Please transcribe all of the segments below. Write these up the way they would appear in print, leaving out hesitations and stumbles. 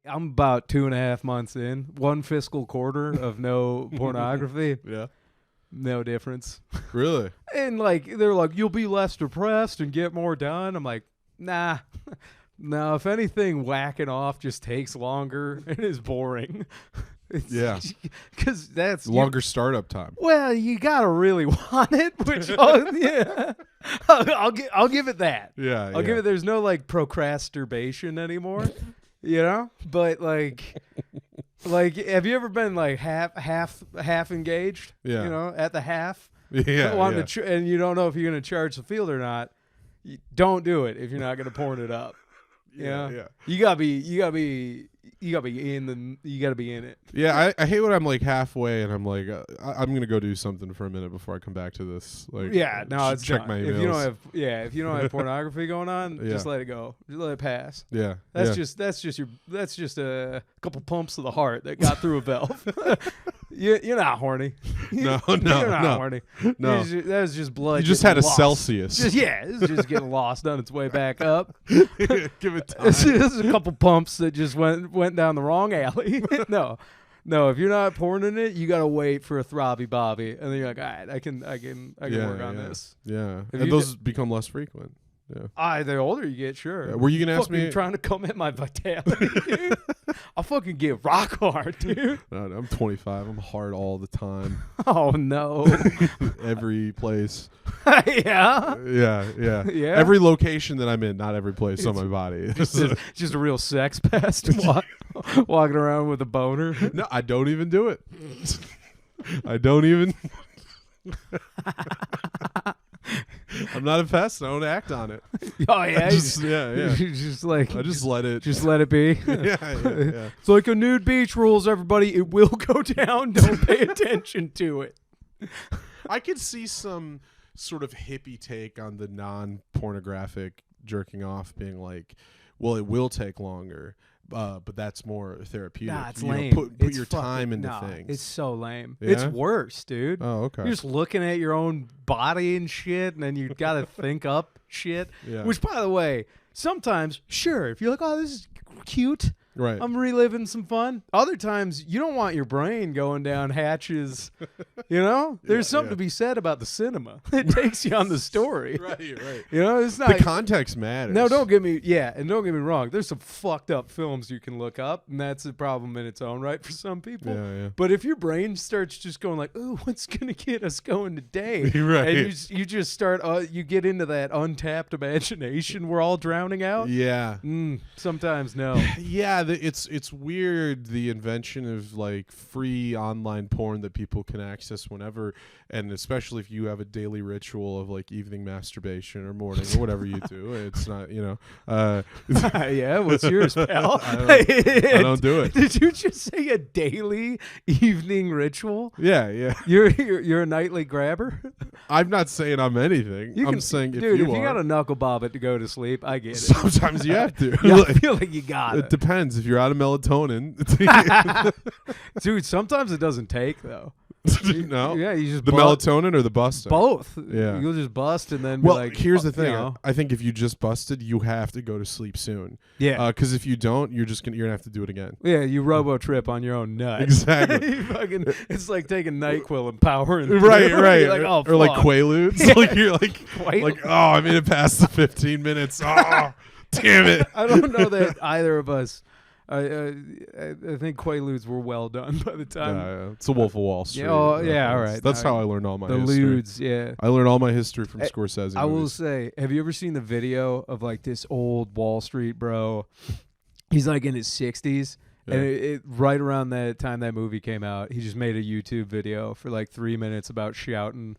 I'm about 2.5 months in. 1 fiscal quarter of no pornography. Yeah. No difference. Really? And like they're like, you'll be less depressed and get more done. I'm like, nah. No, if anything, whacking off just takes longer and is boring. Yeah. Because that's Longer startup time. Well, you gotta really want it, which yeah, I'll give it that. Yeah. I'll give it. There's no like procrastination anymore, you know. But like, have you ever been like half engaged? Yeah. You know, at the half. Yeah. Wanting to and you don't know if you're gonna charge the field or not. Don't do it if you're not gonna porn it up. Yeah. Yeah. You gotta be in it. Yeah, I hate when I'm like halfway and I'm like, I'm gonna go do something for a minute before I come back to this. Like, Yeah, no, it's check done. my emails. If you don't have pornography going on, just let it go. Just let it pass. Yeah, That's just a couple pumps of the heart that got through a valve. You're not horny. No, You're not horny. No. That was just blood. You just had a lost. Celsius. This is just getting lost on its way back up. Give it time. This is a couple pumps that just went down the wrong alley. No, if you're not pouring it, you gotta wait for a throbby bobby, and then you're like, all right, I can work on this. Yeah, If and you those become less frequent. Yeah. The older you get, sure. Were you gonna ask me? Trying to come at my vitality, dude. I'll fucking get rock hard, dude. No, I'm 25. I'm hard all the time. Oh no. Every place. Yeah. Yeah. Every location that I'm in, not every place on my body. Just a real sex pest walking around with a boner. No, I don't even do it. I don't even. I'm not a pest. I don't act on it. Oh yeah, just like I just let it. Just let it be. Yeah. It's like a nude beach rules, everybody. It will go down. Don't pay attention to it. I could see some sort of hippie take on the non-pornographic jerking off being like, well, it will take longer. But that's more therapeutic. Nah, it's you know, lame. put your time into things. It's so lame. Yeah? It's worse, dude. Oh, okay. You're just looking at your own body and shit, and then you got to think up shit. Yeah. Which, by the way, sometimes, sure, if you're like, oh, this is cute, right. I'm reliving some fun. Other times, you don't want your brain going down hatches. You know, there's something to be said about the cinema. It takes you on the story. Right. You know, it's not the context matters. No, don't get me wrong. There's some fucked up films you can look up, and that's a problem in its own right for some people. Yeah. But if your brain starts just going like, "Ooh, what's gonna get us going today?" Right. And you just start, you get into that untapped imagination we're all drowning out. Yeah. Sometimes no. Yeah, it's weird, the invention of like free online porn that people can access whenever, and especially if you have a daily ritual of like evening masturbation or morning or whatever you do. It's not, Yeah, what's yours, pal? I don't do it. Did you just say a daily evening ritual? Yeah. You're a nightly grabber? I'm not saying I'm anything. I'm saying dude, if you got a knuckle bob it to go to sleep, I get it. Sometimes you have to. Yeah, I feel like you got it. It depends. If you're out of melatonin. Dude, sometimes it doesn't take, though. No? Yeah, you just the melatonin or the busting? Both. Yeah. You'll just bust and then well, be like, here's the thing. You know. I think if you just busted, you have to go to sleep soon. Yeah. Because if you don't, you're gonna have to do it again. Yeah, you robo trip on your own nut. Exactly. It's like taking NyQuil and powering. Right. You're like, oh, or like Quaaludes. Yeah. Like you're like, oh, I made it past the 15 minutes. Oh, damn it. I don't know that either of us. I think Quaaludes were well done by the time. Yeah. It's the Wolf of Wall Street. Yeah, all right. That's how I learned all my the history. lewds, yeah. I learned all my history from Scorsese I will movies. say, have you ever seen the video of like this old Wall Street bro? He's like in his 60s. Yeah. And right around that time that movie came out, he just made a YouTube video for like 3 minutes about shouting,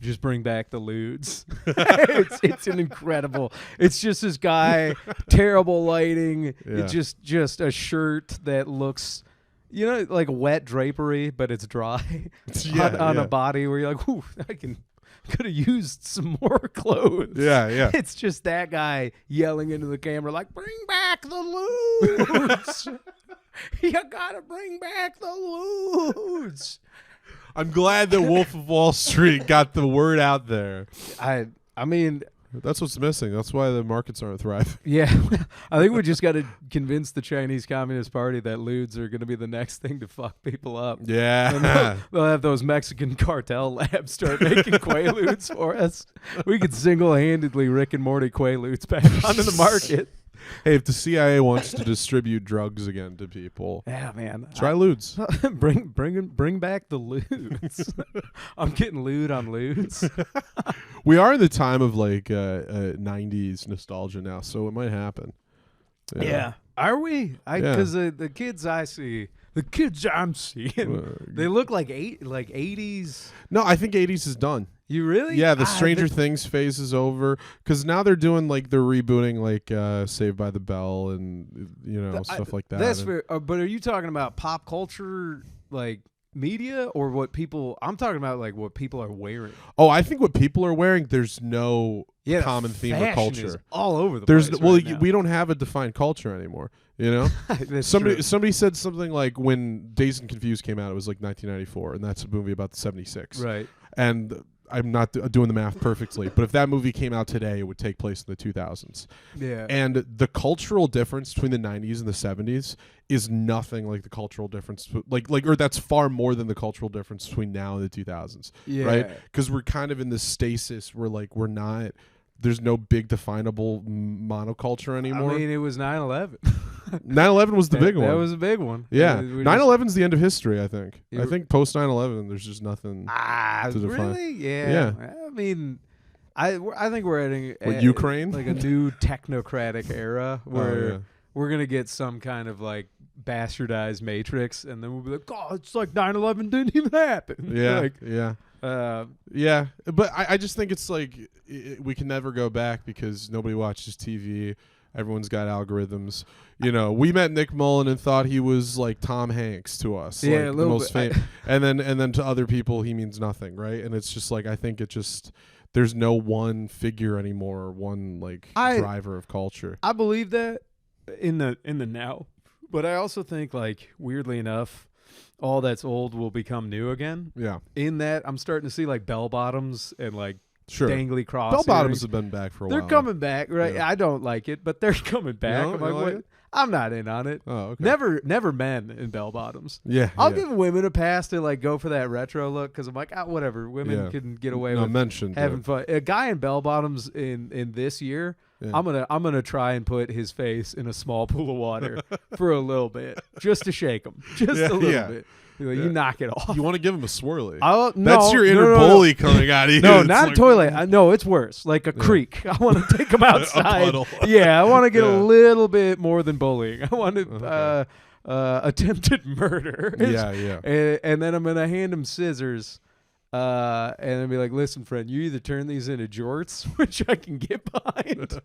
"Just bring back the lewds." it's an incredible. It's just this guy, terrible lighting. Yeah. It's just a shirt that looks, like wet drapery, but it's dry on a body where you're like, "Ooh, could have used some more clothes." Yeah. It's just that guy yelling into the camera like, "Bring back the lewds." You gotta bring back the lewds. I'm glad that Wolf of Wall Street got the word out there. I mean, That's what's missing. That's why the markets aren't thriving. Yeah, I think we just got to convince the Chinese Communist Party that lewds are going to be the next thing to fuck people up. Yeah. And they'll have those Mexican cartel labs start making Quaaludes for us. We could single-handedly Rick and Morty Quaaludes back onto the market. Hey, if the CIA wants to distribute drugs again to people, Yeah, man. try lewds. Bring back the lewds. I'm getting lewd on lewds. We are in the time of like 90s nostalgia now, so it might happen. Yeah. Are we? Because the kids I see, the kids I'm seeing, they look like 80s. No, I think 80s is done. You really? Yeah, the Stranger Things phase is over because now they're doing like they're rebooting like Saved by the Bell and stuff like that. That's fair. But are you talking about pop culture, like media, or what people? I'm talking about like what people are wearing. Oh, I think what people are wearing. There's no common theme or culture. Is all over the place. We don't have a defined culture anymore. You know, somebody said something like when Dazed and Confused came out, it was like 1994, and that's a movie about the '76. Right. And I'm not doing the math perfectly, but if that movie came out today, it would take place in the 2000s. Yeah. And the cultural difference between the 90s and the 70s is nothing like the cultural difference, or that's far more than the cultural difference between now and the 2000s. Yeah. Right? Because we're kind of in this stasis where we're not. There's no big definable monoculture anymore. I mean, it was 9/11. 9/11 was the big one. That was a big one. Yeah. 9/11's the end of history, I think. I think post 9/11, there's just nothing to define. Really? Yeah. I mean, I think we're at Ukraine? like a new technocratic era where we're going to get some kind of like bastardized Matrix, and then we'll be like, oh, it's like 9/11 didn't even happen. Yeah. Yeah, but I just think it's like we can never go back because nobody watches TV. Everyone's got algorithms. We met Nick Mullen and thought he was like Tom Hanks to us. Yeah, like a the little most bit. and then to other people he means nothing, right? And it's just like I think it just there's no one figure anymore, or one driver of culture. I believe that in the now, but I also think like weirdly enough, all that's old will become new again. Yeah. In that, I'm starting to see like bell bottoms and like dangly cross. Bell bottoms have been back for a while. They're coming back, right? Yeah. I don't like it, but they're coming back. No, I'm like, what? I'm not in on it. Oh, okay. Never men in bell bottoms. Yeah. I'll give women a pass to like go for that retro look because I'm like, whatever. Women can get away with having fun. A guy in bell bottoms in this year. Yeah. I'm gonna try and put his face in a small pool of water for a little bit, just to shake him, a little bit. You knock it off. You want to give him a swirly. That's your inner bully coming out of you. No, not a toilet. No, it's worse. Like a creek. I want to take him outside. Yeah, I want to get a little bit more than bullying. I want to attempted murder. Yeah. And then I'm going to hand him scissors. And then be like, listen, friend, you either turn these into jorts, which I can get behind,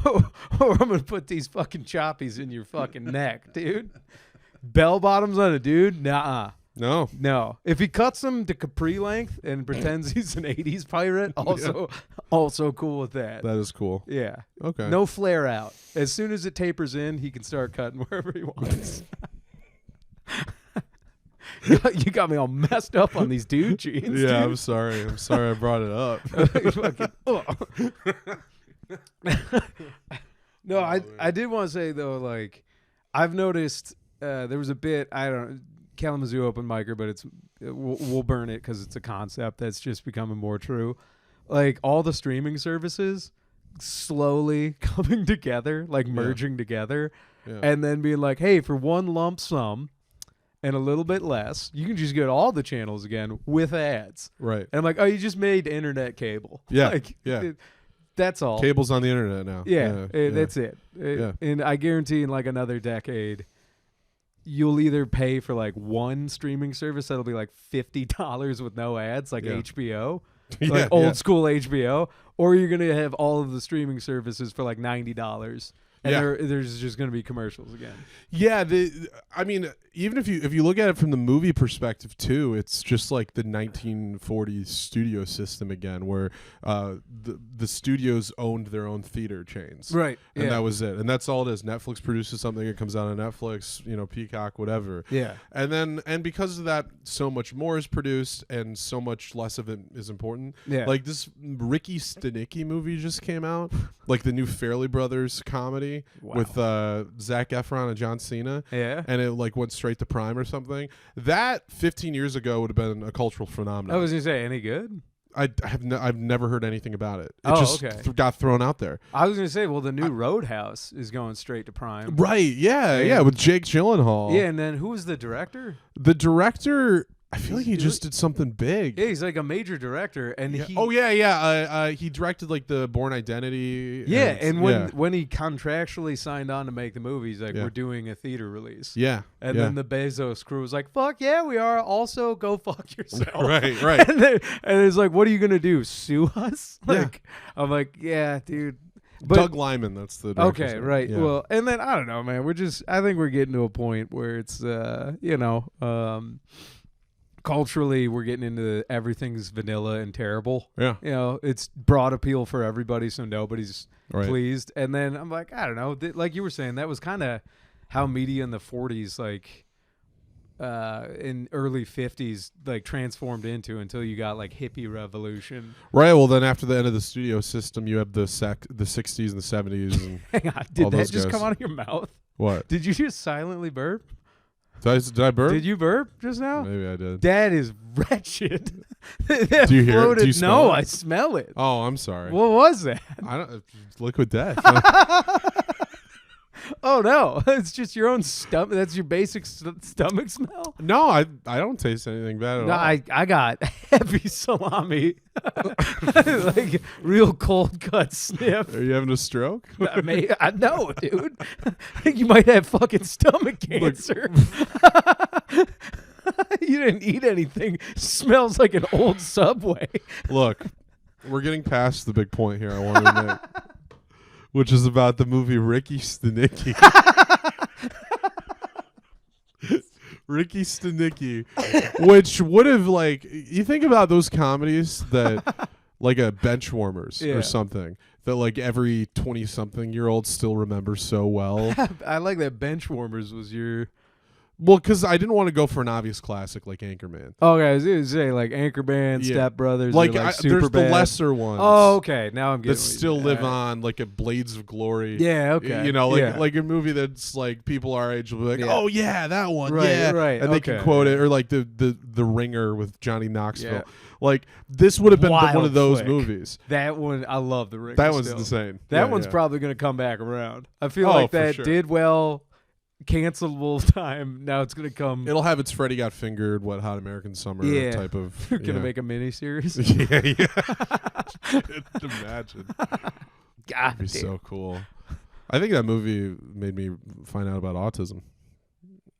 or I'm going to put these fucking choppies in your fucking neck, dude. Bell bottoms on a dude? Nuh-uh. No. If he cuts them to capri length and pretends he's an 80s pirate, also cool with that. That is cool. Yeah. Okay. No flare out. As soon as it tapers in, he can start cutting wherever he wants. You got me all messed up on these dude jeans. Yeah, dude. I'm sorry I brought it up. No, I did want to say though, like I've noticed there was a bit, I don't know, Kalamazoo open micer, but we'll burn it because it's a concept that's just becoming more true. Like all the streaming services slowly coming together, like merging together, and then being like, hey, for one lump sum and a little bit less, you can just get all the channels again with ads. Right. And I'm like, oh, you just made internet cable. Yeah. That's all. Cable's on the internet now. Yeah. That's it. And I guarantee in like another decade, you'll either pay for like one streaming service that'll be like $50 with no ads, like HBO, like old school HBO, or you're going to have all of the streaming services for like $90. And Yeah. there's just going to be commercials again. Yeah, I mean, even if you look at it from the movie perspective too, it's just like the 1940s studio system again, where the studios owned their own theater chains, Right. and that was it, and that's all it is. Netflix produces something, it comes out on Netflix, Peacock, whatever. Yeah. And because of that, so much more is produced, and so much less of it is important. Yeah. Like this Ricky Stenicki movie just came out, like the new Fairley Brothers comedy with Zac Efron and John Cena. Yeah. And it like went straight to Prime or something. That 15 years ago would have been a cultural phenomenon. I was gonna say, any good? I've never heard anything about it. It Oh, just okay. got thrown out there. I was gonna say, well, the new Roadhouse is going straight to Prime. Right? Yeah, with Jake Gyllenhaal. Yeah, and then who was the director? The director, I feel like he just did something big. Yeah, he's like a major director, and Yeah. he. He directed like the Born Identity. Yeah, and when he contractually signed on to make the movie, he's like, we're doing a theater release. Yeah. And then the Bezos crew was like, fuck yeah, we are. Also, go fuck yourself. Right. and it's like, what are you going to do? Sue us? Like, I'm like, yeah, dude. But, Doug Liman, that's the director's okay, name. right. Yeah. Well, and then, I don't know, man. I think we're getting to a point where it's, culturally, we're getting into everything's vanilla and terrible. Yeah. It's broad appeal for everybody, so nobody's Right. pleased. And then I'm like, I don't know. Like you were saying, that was kind of how media in the 40s, like in early 50s, like transformed into until you got like hippie revolution. Right. Well, then after the end of the studio system, you have the 60s and the 70s. And Hang on, did all that those just guys. come out of your mouth? What? Did you just silently burp? Did I burp? Did you burp just now? Maybe I did. That is wretched. That Do you hear it? floated- Do you smell No, it? I smell it. Oh, I'm sorry. What was that? I don't. It's liquid death. Oh no, it's just your own stomach. That's your basic stomach smell. No, I don't taste anything bad at No, all. I got heavy salami, like real cold cut sniff. Are you having a stroke? I know, dude. I think you might have fucking stomach cancer. You didn't eat anything. Smells like an old Subway. Look, we're getting past the big point here I wanted to make, which is about the movie Ricky Stenicki. Ricky Stenicki, which would have, like, you think about those comedies that, like a Benchwarmers Yeah. or something, that like every 20-something-year-old still remembers so well. I like that Benchwarmers was your. Well, because I didn't want to go for an obvious classic like Anchorman. Oh, guys, it was say like Anchorman, Yeah. Step Brothers, Like, or, like there's the Superbad. lesser ones. Oh, okay. Now I'm getting that what you still mean. live All right. on, like a Blades of Glory. Yeah, okay. Yeah. Like a movie that's like people our age will be like, Yeah. oh yeah, that one, Right, yeah, right, and they can okay. quote it, or like the Ringer with Johnny Knoxville. Yeah. Like this would have been one Wild of those flick. movies. That one, I love the Rick. That one's still. insane. That Yeah, one's yeah. probably going to come back around. I feel Oh, like for that sure. did well. Cancelable time. Now it's going to come. It'll have its Freddie Got Fingered, What Hot American Summer Yeah. type of. Going to yeah. make a miniseries. yeah. Imagine. God That'd be damn. so cool. I think that movie made me find out about autism.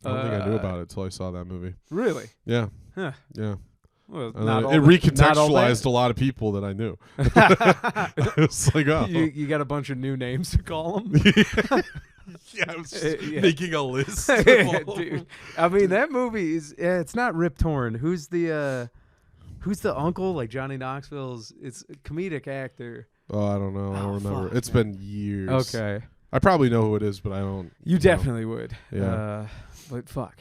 I don't think I knew about it until I saw that movie. Really? Yeah. Huh. Yeah. Well, And not then all it that- not all recontextualized a lot of people that I knew. It's like, oh. you got a bunch of new names to call them. Yeah, I was just Yeah. making a list. of all of Dude, them. I mean that movie is. It's not Rip Torn. Who's the uncle? Like Johnny Knoxville's. It's a comedic actor. Oh, I don't know. I Oh, don't remember. fuck, It's man. been years. Okay, I probably know who it is, but I don't. you definitely would. Yeah. But fuck,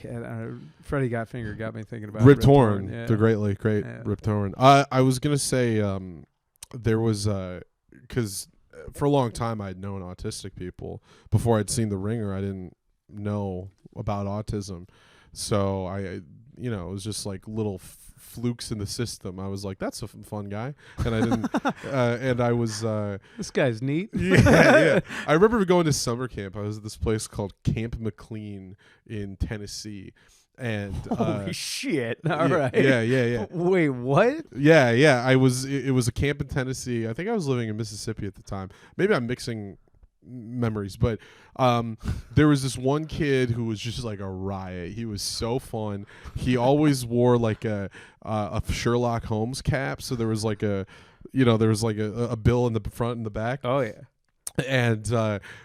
Freddie Got Fingered got me thinking about Rip Torn, Yeah. the great Yeah. Rip Torn. I was gonna say there was because for a long time I'd known autistic people before I'd seen The Ringer. I didn't know about autism, so I it was just like little flukes in the system. I was like, that's a fun guy, and I didn't. And I was. This guy's neat. Yeah. I remember going to summer camp. I was at this place called Camp McLean in Tennessee, and Holy shit! All yeah, right. yeah. Wait, what? Yeah. I was. It was a camp in Tennessee. I think I was living in Mississippi at the time. Maybe I'm mixing memories, but there was this one kid who was just like a riot. He was so fun. He always wore like a Sherlock Holmes cap, so there was like a bill in the front and the back. Oh yeah. And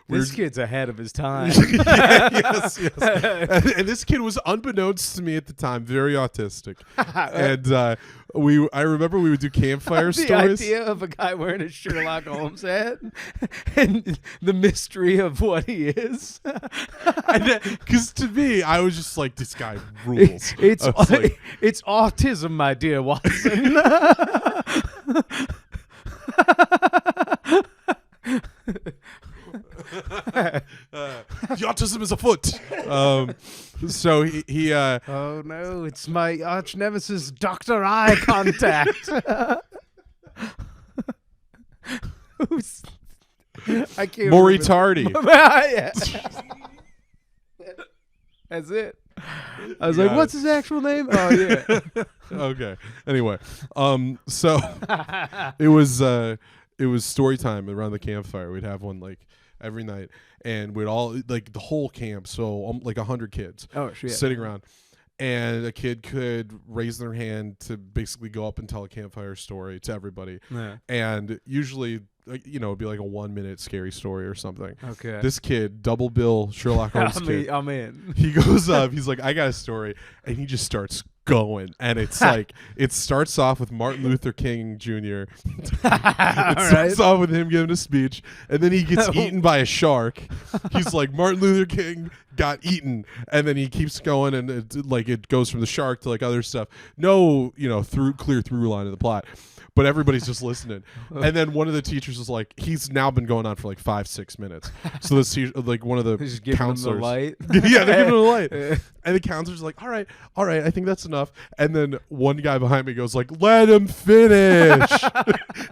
this kid's ahead of his time. yes. And this kid was, unbeknownst to me at the time, very autistic. And I remember we would do campfire stories. The idea of a guy wearing a Sherlock Holmes hat and the mystery of what he is. Because to me, I was just like, this guy rules. It's autism, my dear Watson. The autism is afoot. So he oh no, it's my arch nemesis, Dr. Eye Contact. Who's? I can't. Moritarty. That's it. I was like, what's his actual name? Oh yeah. Okay. Anyway, so it was story time around the campfire. We'd have one like every night, and we'd all, like, the whole camp, so like 100 kids sitting around, and a kid could raise their hand to basically go up and tell a campfire story to everybody. And usually, it'd be like a 1-minute scary story or something. Okay. This kid, double bill Sherlock Holmes kid. I'm in. He goes up. He's like, I got a story, and he just starts going, and it's like, it starts off with Martin Luther King Jr. It starts off with him giving a speech, and then he gets eaten by a shark. He's like, Martin Luther King got eaten, and then he keeps going, and it goes from the shark to like other stuff. No, clear through line of the plot. But everybody's just listening. And then one of the teachers is like, he's now been going on for like 5-6 minutes. So one of the counselors, light. yeah, they're giving him the light. And the counselor's like, all right, I think that's enough. And then one guy behind me goes like, let him finish.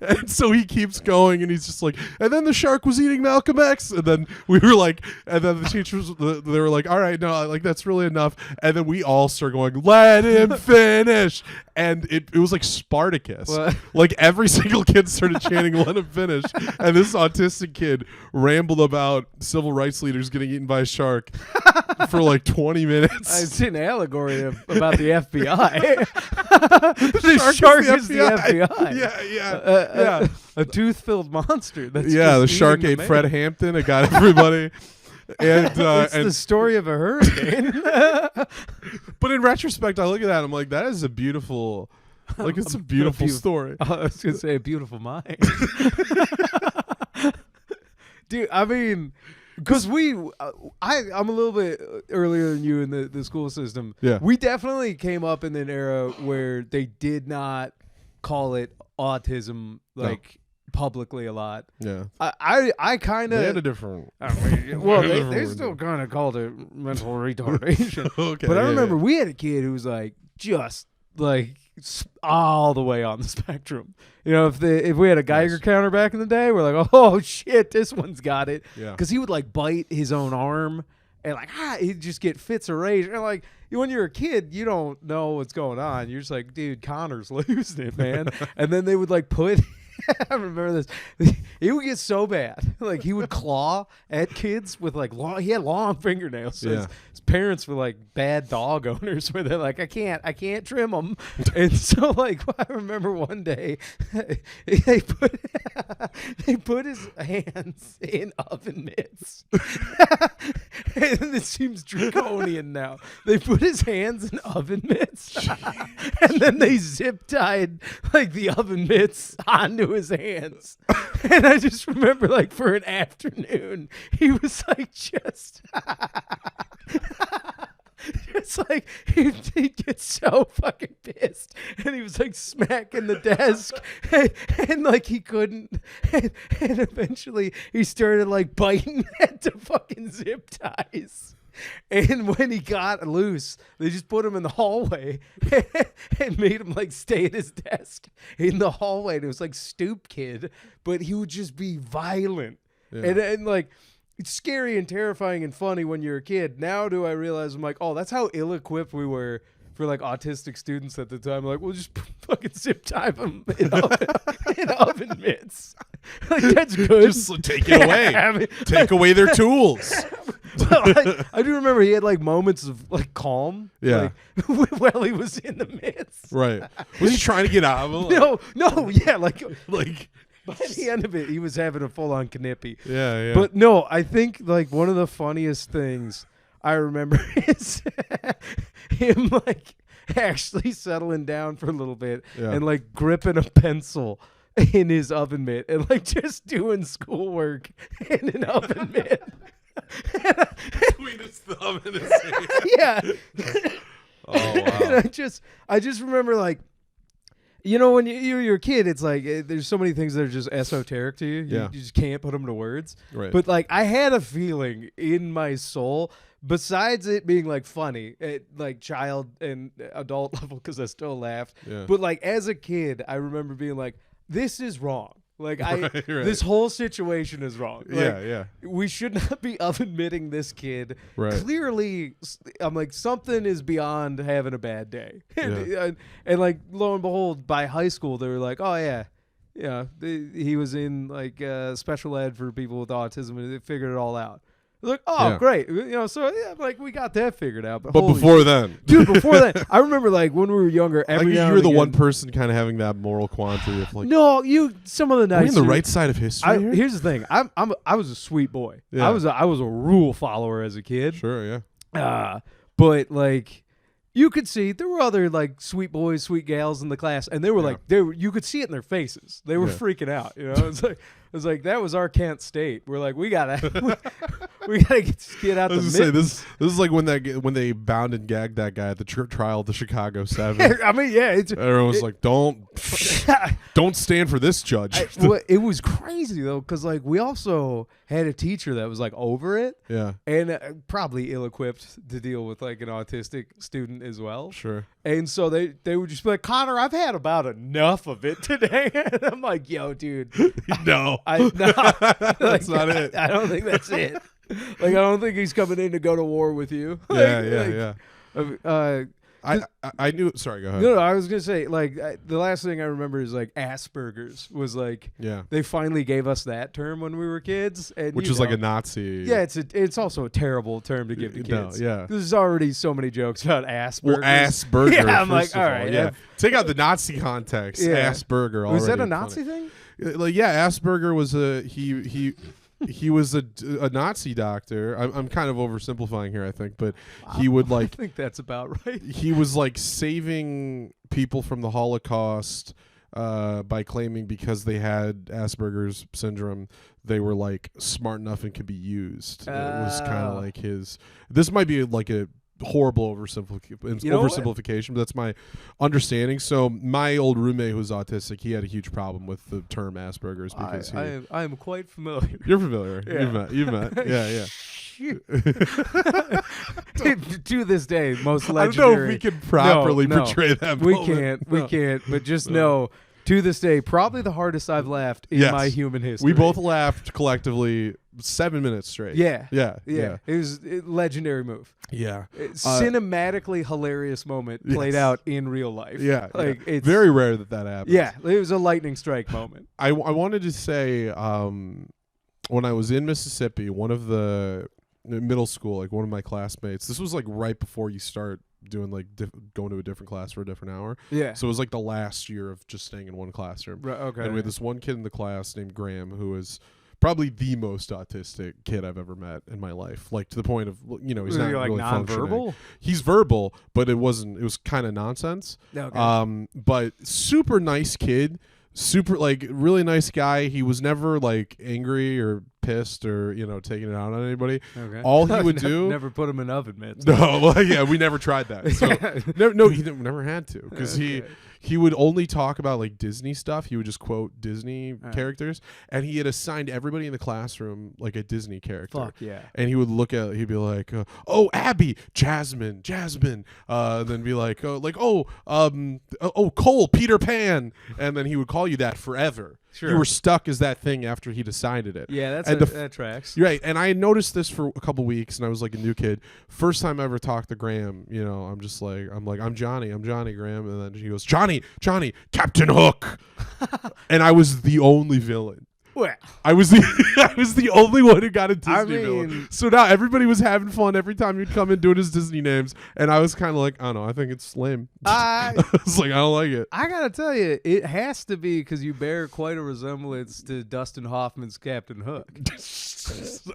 And so he keeps going, and he's just like, and then the shark was eating Malcolm X. And then we were like, and then the teachers, they were like, all right, no, like, that's really enough. And then we all start going, let him finish. And it was like Spartacus. What? Like, every single kid started chanting, let him finish. And this autistic kid rambled about civil rights leaders getting eaten by a shark for like 20 minutes. It's an allegory about the FBI. The shark is the FBI. Yeah. A tooth-filled monster. The shark ate Fred Hampton. It got everybody. And it's the story of a hurricane. But in retrospect, I look at that and I'm like, that is a beautiful, like, it's a beautiful story. I was gonna say a beautiful mind. Dude, I mean, because I'm a little bit earlier than you in the school system. Yeah. We definitely came up in an era where they did not call it autism, like, publicly a lot. Yeah. I kind of... They had a different... they still kind of called it mental retardation. Okay. But I remember we had a kid who was like, just like all the way on the spectrum. If we had a Geiger counter back in the day, we're like, oh shit, this one's got it. Yeah. Because he would like bite his own arm and like he'd just get fits of rage. And like, when you're a kid, you don't know what's going on. You're just like, dude, Connor's losing it, man. And then they would like put... I remember this. It would get so bad. Like, he would claw at kids with like he had long fingernails. So his parents were like bad dog owners where they're like, I can't trim them. And so like, I remember one day they put his hands in oven mitts. And it seems draconian now. They put his hands in oven mitts. And then they zip tied like the oven mitts onto his hands. And I just remember like for an afternoon he was like just like he'd get so fucking pissed, and he was like smacking the desk and like he couldn't, and eventually he started like biting at the fucking zip ties. And when he got loose, they just put him in the hallway and made him like stay at his desk in the hallway. And it was like Stoop Kid, but he would just be violent. Yeah. And like, it's scary and terrifying and funny when you're a kid. Now do I realize, I'm like, oh, that's how ill-equipped we were for like autistic students at the time. Like, we'll just fucking zip tie them in oven mitts. Like, that's good. Just take it away. I mean, take away their tools. Well, I do remember he had like moments of like calm. Yeah. Like, while he was in the midst. Right. Was he trying to get out of it? No. Yeah. Like By the end of it, he was having a full-on knippy. Yeah. But no, I think like one of the funniest things I remember is him like actually settling down for a little bit and like gripping a pencil in his oven mitt and like just doing schoolwork in an oven mitt. Between his thumb and his hand. Yeah. Oh wow. And I just remember like, you know, when you're a kid, it's like there's so many things that are just esoteric to you. You just can't put them to words. Right. But like I had a feeling in my soul, besides it being like funny at like child and adult level, because I still laughed. Yeah. But like as a kid, I remember being like, this is wrong. Like Right. this whole situation is wrong. Like, Yeah. we should not be admitting this kid. Right. Clearly, I'm like, something is beyond having a bad day. Yeah. And like, lo and behold, by high school, they were like, oh yeah, he was in like special ed for people with autism, and they figured it all out. Like, oh, great. You know, so yeah, like we got that figured out. But before then, dude, before that, I remember like when we were younger, like every now you were and the again, one person kind of having that moral quandary of like, no, some of the are we nights. on the right side of history here? Here's the thing. I was a sweet boy. Yeah. I was a rule follower as a kid. Sure, yeah. But like you could see there were other like sweet boys, sweet gals in the class, and they were like you could see it in their faces. They were freaking out. You know, it's like that was our Kent State. We're like we gotta get out I was the gonna say, mittens. this is like when they bound and gagged that guy at the trial of the Chicago 7. I mean, yeah, Everyone was like, don't stand for this judge. Well, it was crazy though, because like we also had a teacher that was like over it. Yeah. And probably ill-equipped to deal with like an autistic student as well. Sure. And so they would just be like, Connor, I've had about enough of it today. And I'm like, yo, dude. No. That's not it. I don't think that's it. Like, I don't think he's coming in to go to war with you. Yeah. I knew. Sorry, go ahead. No, I was gonna say like the last thing I remember is like Asperger's was like they finally gave us that term when we were kids, and which is like a Nazi. Yeah, it's also a terrible term to give to kids. No, yeah. There's already so many jokes about Asperger's. Well, Asperger. Yeah, I'm like, all right, yeah. Take out the Nazi context. Yeah. Asperger. Was that a already Nazi funny. thing? Like, yeah, Asperger was he was a Nazi doctor. I'm kind of oversimplifying here, I think, but he would like. I think that's about right. He was like saving people from the Holocaust by claiming because they had Asperger's syndrome, they were like smart enough and could be used. It was kind of like his. This might be like a horrible oversimplification, but that's my understanding. So my old roommate who was autistic, he had a huge problem with the term Asperger's because I am quite familiar. You're familiar. Yeah. You've met. Yeah. To this day, most legendary. I don't know if we can properly portray that moment. We can't. But just know, to this day, probably the hardest I've laughed in my human history. We both laughed collectively 7 minutes straight. Yeah. It was a legendary move. Yeah. Cinematically hilarious moment played out in real life. Yeah. Like it's very rare that happens. Yeah. It was a lightning strike moment. I wanted to say when I was in Mississippi, one of the middle school, like one of my classmates, this was like right before you start doing like going to a different class for a different hour. Yeah. So it was like the last year of just staying in one classroom. Right, okay. And we had this one kid in the class named Graham who was probably the most autistic kid I've ever met in my life. Like to the point of, you know, he's not like really non-verbal? functioning. He's verbal, but it was kind of nonsense. Okay. But super nice kid. Super, like, really nice guy. He was never like angry or pissed or, you know, taking it out on anybody. Okay. All he would do, never put him in oven mitts. No, well, yeah, we never tried that. So no, he never had to, because he would only talk about like Disney stuff. He would just quote Disney characters, and he had assigned everybody in the classroom like a Disney character. Fuck yeah! And he would he'd be like, "Oh, Abby, Jasmine," and then be like, "Oh, Cole, Peter Pan," and then he would call you that forever. Sure. You were stuck as that thing after he decided it. Yeah, that tracks. Right, and I noticed this for a couple weeks, and I was like a new kid. First time I ever talked to Graham, you know, I'm Johnny, Graham, and then he goes, Johnny, Captain Hook, and I was the only villain. Well, I was the only one who got a Disney I villain. mean- So now everybody was having fun every time you'd come in doing his Disney names, and I was kind of like, I don't know, I think it's lame. I was like, I don't like it. I gotta tell you, it has to be because you bear quite a resemblance to Dustin Hoffman's Captain Hook.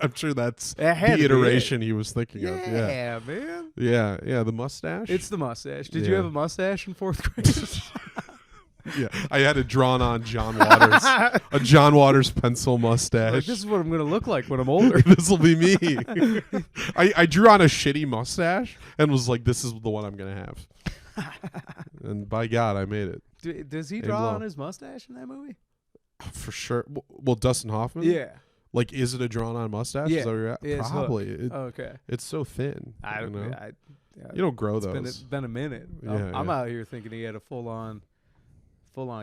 I'm sure that's It had the to be iteration he was thinking of. Yeah, man. Yeah, the mustache. It's the mustache. Did you Yeah. have a mustache in 4th grade? Yeah, I had a drawn-on John Waters, a John Waters pencil mustache. Like, this is what I'm gonna look like when I'm older. This will be me. I drew on a shitty mustache and was like, this is the one I'm gonna have. And by God, I made it. Does he Aim draw low. on his mustache in that movie? For sure. Well, Dustin Hoffman? Yeah. Like, is it a drawn-on mustache? Yeah. Is that where you're at? Yeah, it's Probably. Okay. It's so thin. I you don't know? yeah, You don't grow it's those. been a minute. Yeah, I'm yeah. out here thinking he had a full on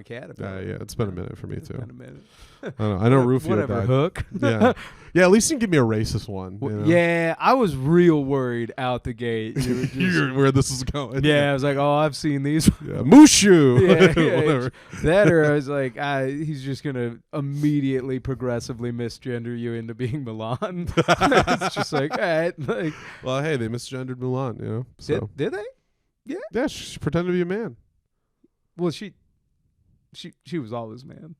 caterpillar. Yeah, it's been a minute for me It's too. been a minute. I know Rufio Whatever, died. Hook. Yeah, at least you can give me a racist one. You know? Yeah, I was real worried out the gate. You were just- You're where this is going. yeah, I was like, oh, I've seen these. Yeah. Mushu. Yeah, Whatever. That or I was like, he's just gonna immediately progressively misgender you into being Milan. It's just like, all right, like, Well, hey, they misgendered Mulan. You know. So did they? yeah, she pretended to be a man. Well, she was always man.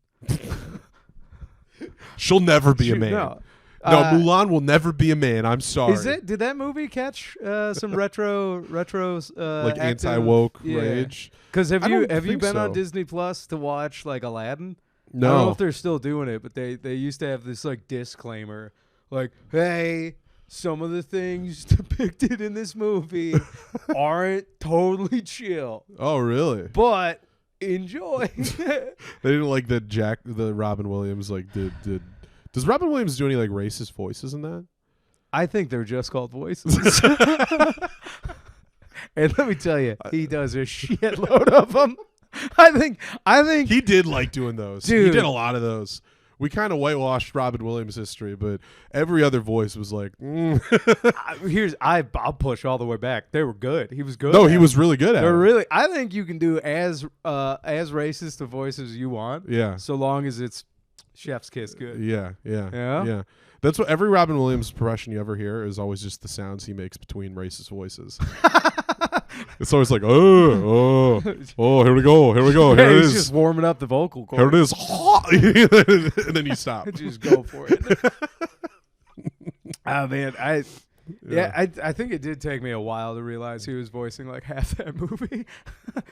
She'll never be a man. No, No, Mulan will never be a man. I'm sorry. Is it? Did that movie catch some retro like active- anti-woke yeah. rage? Because have I you don't think been so. on Disney Plus to watch like Aladdin? I don't know No. if they're still doing it, but they used to have this like disclaimer, like, hey, some of the things depicted in this movie aren't totally chill, Oh, really? but enjoy. They didn't like the Robin Williams like did. Does Robin Williams do any like racist voices in that? I think they're just called voices. And let me tell you, he does a shitload of them. I think He did like doing those. He Dude. did a lot of those. We kind of whitewashed Robin Williams' history, but every other voice was like, I'll push all the way back. They were good. He was good. no, at he it. was really good at They're it. really. I think you can do as racist a voice as you want, Yeah, so long as it's chef's kiss good. yeah. Yeah? That's what every Robin Williams impression you ever hear is always just the sounds he makes between racist voices. It's always like, oh, here we go, here it He's is. just warming up the vocal Here cords. it is. And then you stop. Just go for it. Oh man, I think it did take me a while to realize he was voicing like half that movie.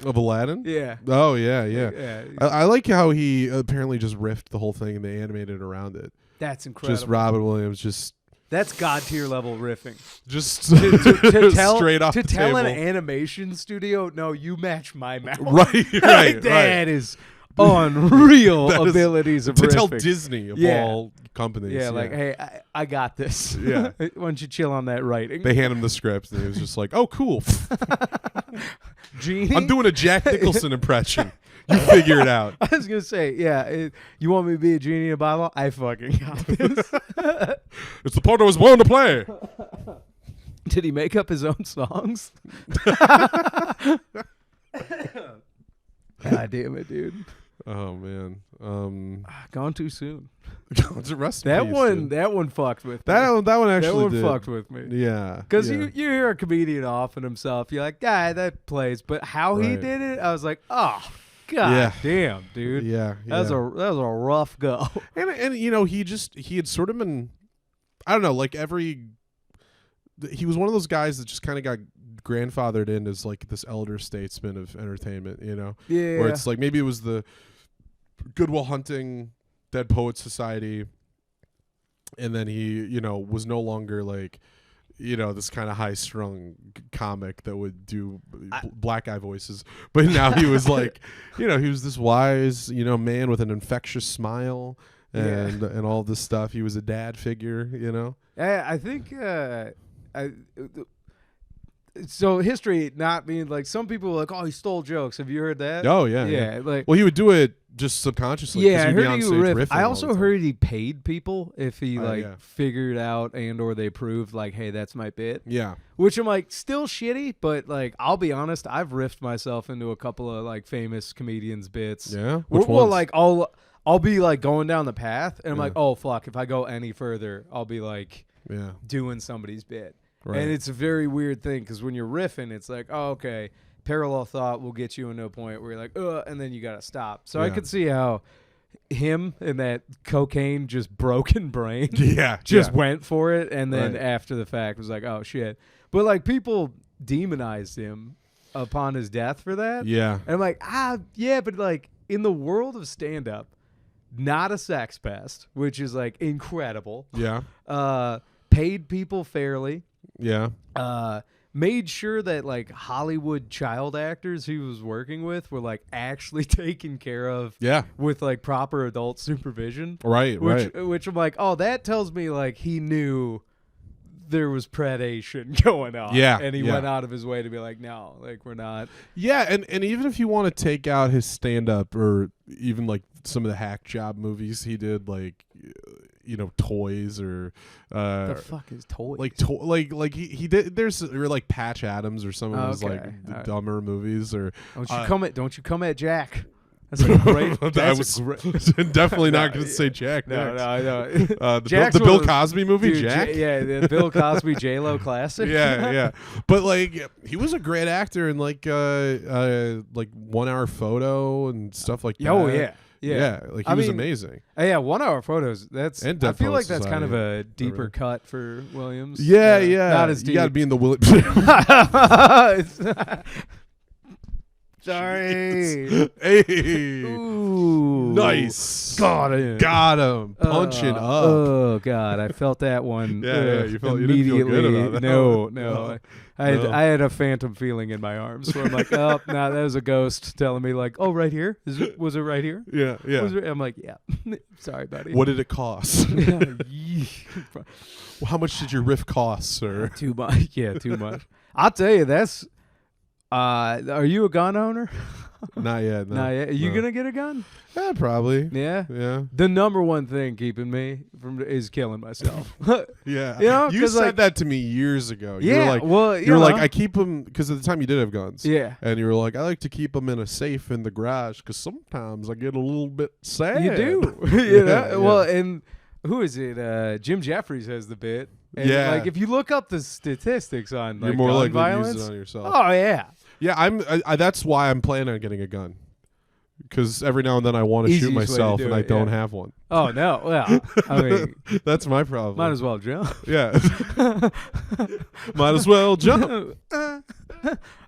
Of Aladdin? Yeah. Oh, yeah. Yeah. I like how he apparently just riffed the whole thing and they animated around it. That's incredible. Just Robin Williams, That's god tier level riffing. just to tell straight off to the tell an table. animation studio, no, you match my mouth. Right. That is unreal That is- abilities of To riffing. tell Disney of Yeah. all companies. Yeah, like, hey, I got this. Yeah. Why don't you chill on that writing? They hand him the script and he was just like, oh, cool. Genie? I'm doing a Jack Nicholson impression. You figure it out. I was going to say, you want me to be a genie in a bottle? I fucking got this. It's the part I was born to play. Did he make up his own songs? God damn it, dude. Oh, man. Gone too soon. It's a rest in That peace, one dude. that one fucked with me. That one actually That one did. fucked with me. Yeah. Because yeah. you hear a comedian offing himself, you're like, that plays. But how he Right. did it, I was like, oh, God Yeah. damn, dude. Yeah. That was a rough go. And you know, he had sort of been, I don't know, like he was one of those guys that just kind of got grandfathered in as like this elder statesman of entertainment, you know? Yeah. Where it's like maybe it was the Goodwill Hunting, Dead Poets Society, and then he, you know, was no longer like, you know, this kind of high-strung comic that would do black guy voices. But now he was like, you know, he was this wise, you know, man with an infectious smile and all this stuff. He was a dad figure, you know? I think so history not being like, some people are like, oh, he stole jokes. Have you heard that? Oh, yeah. Yeah. Like, Well, he would do it just subconsciously. 'cause yeah, I he'd be heard on he stage riff. riffing I all also the time. heard he paid people if he Yeah. figured out and or they proved like, hey, that's my bit. Yeah. Which I'm like, still shitty, but like, I'll be honest, I've riffed myself into a couple of like famous comedians bits. Yeah? Which Well, ones? like all I'll be like going down the path, and I'm Yeah. like, oh fuck, if I go any further, I'll be like Yeah. doing somebody's bit. Right. And it's a very weird thing because when you're riffing, it's like, oh, okay, parallel thought will get you into a point where you're like, and then you gotta stop. So I Yeah. could see how him and that cocaine just broken brain Yeah. just yeah. went for it, and then Right. after the fact was like, oh shit. But like people demonized him upon his death for that. Yeah. And I'm like, yeah, but like in the world of stand up, not a sex pest, which is like incredible. Yeah. Paid people fairly. Yeah. Made sure that like Hollywood child actors he was working with were like actually taken care of Yeah. with like proper adult supervision. Right. Right. Which I'm like, oh, that tells me like he knew there was predation going on. Yeah, And he yeah. went out of his way to be like, no, like we're not. Yeah, and even if you want to take out his stand up or even like some of the hack job movies he did, like Toys or The fuck is toys? like he did, there's or like Patch Adams or some of his like Okay. the Alright. dumber movies or don't you come at Jack. That's a great. I That's was a great. definitely not No, going to say Jack. No, next. no, I know. The Bill Cosby movie, Dude, Jack. the Bill Cosby J-Lo classic. yeah. But like he was a great actor in like 1 Hour Photo and stuff like that. Oh yeah. Yeah. Like he was mean, amazing. Yeah, 1 hour photos. That's. And I Dead feel Poets like that's kind of Society. a deeper cut for Williams. Yeah. Not as You deep. got to be in the Willie. Sorry. Hey, Ooh. nice. Got him. Got him. Punching up. Oh god, I felt that one. Yeah, you felt- you didn't feel immediately. good about that. No. No. I had a phantom feeling in my arms where I'm like, oh, no, that was a ghost telling me like, oh, right here. Was it right here? Yeah. I'm like, yeah. Sorry, buddy. What did it cost? Too How much did your riff cost, sir? much. Yeah, too much. I'll tell you, that's. Are you a gun owner? Not yet. No. Nah, yeah. Are you No. gonna get a gun? Yeah, probably. Yeah. Yeah. The number one thing keeping me from is killing myself. Yeah. You know, you 'cause, said like- that to me years ago. You Yeah, were like, well, you were like, know. I keep them because at the time you did have guns. Yeah. And you were like, I like to keep them in a safe in the garage because sometimes I get a little bit sad. You do. Yeah. Well, and who is it? Jim Jeffries has the bit. And Yeah. like if you look up the statistics on like You're more gun likely violence, to use it on yourself. oh yeah, Yeah, I that's why I'm planning on getting a gun. Because every now and then I want to shoot Easiest way to myself do and I it, don't yeah. have one. oh no, well, I mean, That's my problem. might as well jump. Yeah. Might as well jump.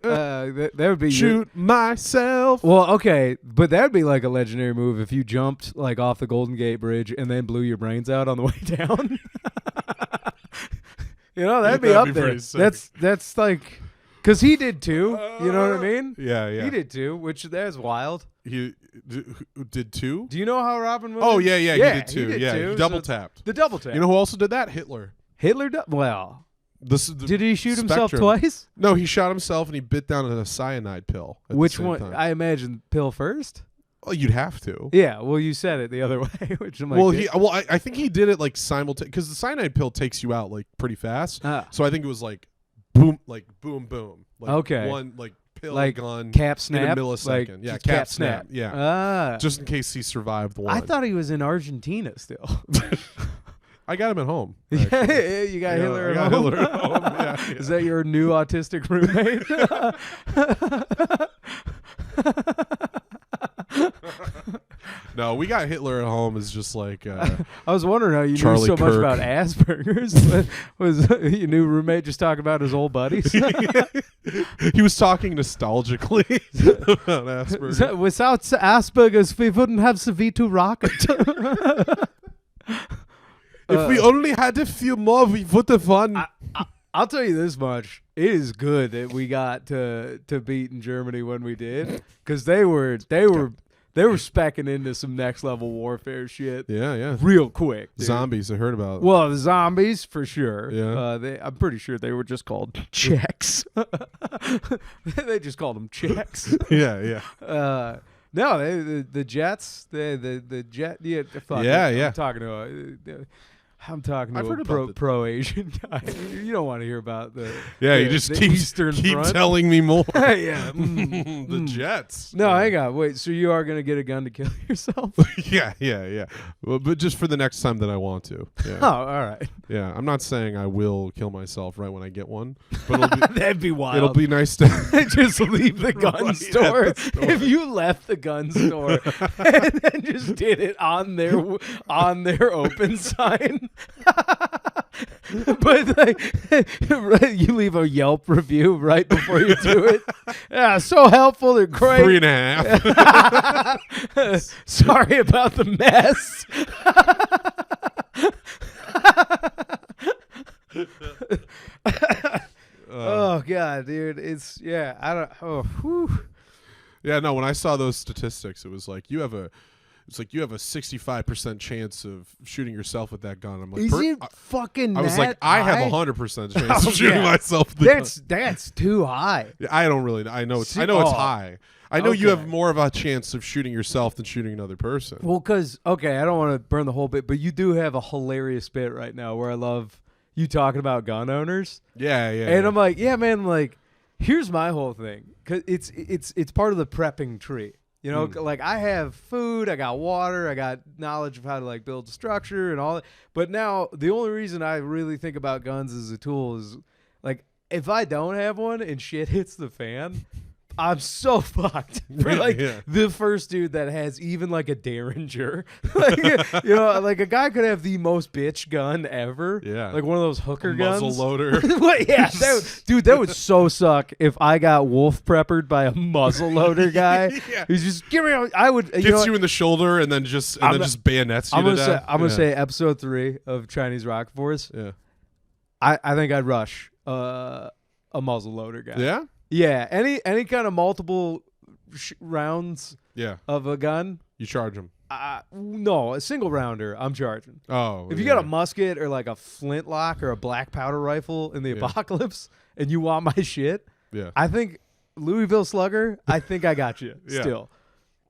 That would be your, Shoot myself. well, okay, but that would be like a legendary move if you jumped like off the Golden Gate Bridge and then blew your brains out on the way down. That'd be That'd up be there. pretty sick. That's like, cause he did too. You know what I mean? Yeah. He did too, which that's wild. He did two? Do you know how Robin Williams? Oh, yeah, he did two. He did Yeah, two, he double so tapped. the double tap. You know who also did that? Hitler. Hitler? Well, did he shoot himself Spectrum. twice? No, he shot himself and he bit down a cyanide pill. At Which the same one? Time. I imagine pill first. Oh, you'd have to. Yeah. Well, you said it the other way, which I'm like, Well, I think he did it like simultaneously because the cyanide pill takes you out like pretty fast. Ah. So I think it was like boom, like boom, boom. Like Okay. One like pill like gun cap in snap, a millisecond. like Yeah, just cap snap. Yeah. Ah. Just in case he survived one. I thought he was in Argentina still. I got him at home. Yeah, actually. you got Yeah, Hitler I at got home. Hitler at home. Yeah, Is that your new autistic roommate? No, we got Hitler at home is just like I was wondering how you Charlie knew so much Kirk. about Asperger's. Was your new roommate just talking about his old buddies? he was talking nostalgically about Asperger's. Without Asperger's, we wouldn't have the V2 rocket. If we only had a few more, we would have won. I'll tell you this much: it is good that we got to beat in Germany when we did, because they were specking into some next level warfare shit Yeah. real quick. Dude. Zombies, I heard about. Well, the zombies for sure. Yeah. I'm pretty sure they were just called Czechs. They just called them Czechs. Yeah. No, the Jets, the jet. Yeah, fuck Yeah, it. yeah. I'm talking to. I'm talking to I've heard a about pro Asian guy. You don't want to hear about the you just the keep Eastern Front. telling me more. Yeah. The Jets. No, hang on. Wait, so you are going to get a gun to kill yourself? Yeah. Well, but just for the next time that I want to. Yeah. Oh, all right. Yeah, I'm not saying I will kill myself right when I get one, but it'll be, That'd be wild. it'll be nice to just leave the gun Right at store. the store. If you left the gun store and then just did it on their open sign. But like, you leave a Yelp review right before you do it. Yeah, so helpful. They're great. 3.5. Sorry about the mess. Oh God, dude, it's I don't. Oh, whew. Yeah, no. When I saw those statistics, it was like you have a 65% chance of shooting yourself with that gun. I'm like, Is it fucking? I was like, I have 100% chance Oh, of shooting yeah. myself with the gun. That's too high. Yeah, I don't really. I know it's. See- I know it's oh, high. I know you have okay. more of a chance of shooting yourself than shooting another person. Well, because I don't want to burn the whole bit, but you do have a hilarious bit right now where I love you talking about gun owners, Yeah. and I'm like, yeah, man, like, here's my whole thing, because it's part of the prepping tree. You know, like I have food, I got water, I got knowledge of how to like build a structure and all that. But now the only reason I really think about guns as a tool is like if I don't have one and shit hits the fan, I'm so fucked. For like the first dude that has even like a Derringer, like, you know, like a guy could have the most bitch gun ever. Yeah, like one of those hooker guns, muzzle loader. What, yeah, that would so suck if I got wolf preppered by a muzzle loader guy. Yeah. He's just give me. I would Gets you in the shoulder and then just bayonets you to death. I'm gonna say episode 3 of Chinese Rock Force. Yeah, I think I'd rush a muzzle loader guy. Yeah. Yeah, any kind of multiple rounds of a gun. You charge them. No, a single rounder, I'm charging. Oh. If you got a musket or like a flintlock or a black powder rifle in the apocalypse and you want my shit, I think Louisville Slugger, I think I got you still.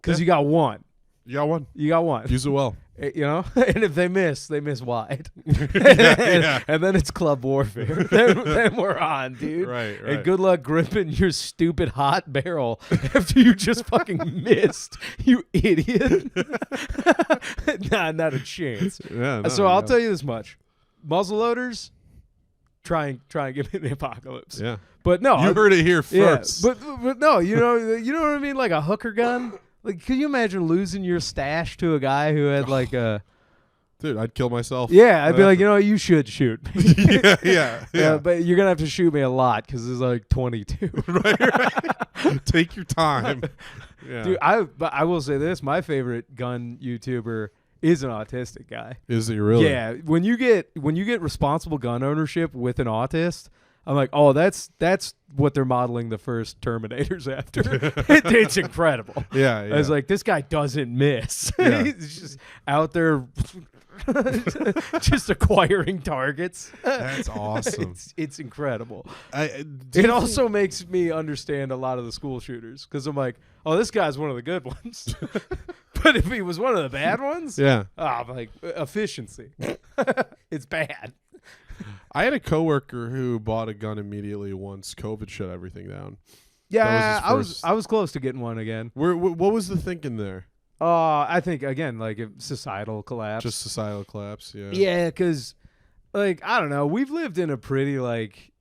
Because you got one. You got one. You got one. Use it well. You know? And if they miss wide. Yeah. And then it's club warfare. then we're on, dude. Right. And good luck gripping your stupid hot barrel after you just fucking missed, you idiot. Nah, not a chance. Yeah, no, So I'll tell you this much. Muzzleloaders, try and get me in the apocalypse. Yeah. But no. You heard it here first. Yeah, but no, you know what I mean? Like a hooker gun. Like, can you imagine losing your stash to a guy who had like a... Dude, I'd kill myself. Yeah, I'd be like, you know, you should shoot me. Yeah. But you're going to have to shoot me a lot because there's like 22. right. Take your time. Yeah. Dude, but I will say this. My favorite gun YouTuber is an autistic guy. Is he really? Yeah. When you get responsible gun ownership with an autist, I'm like, oh, that's what they're modeling the first Terminators after. It's incredible. Yeah. I was like, this guy doesn't miss. Yeah. He's just out there just acquiring targets. That's awesome. It's incredible. It Also makes me understand a lot of the school shooters because I'm like, oh, this guy's one of the good ones. But if he was one of the bad ones, I'm like, efficiency. It's bad. I had a coworker who bought a gun immediately once COVID shut everything down. Yeah, I was close to getting one again. What was the thinking there? I think again, like societal collapse. Just societal collapse. Yeah. Yeah, because like I don't know, we've lived in a pretty like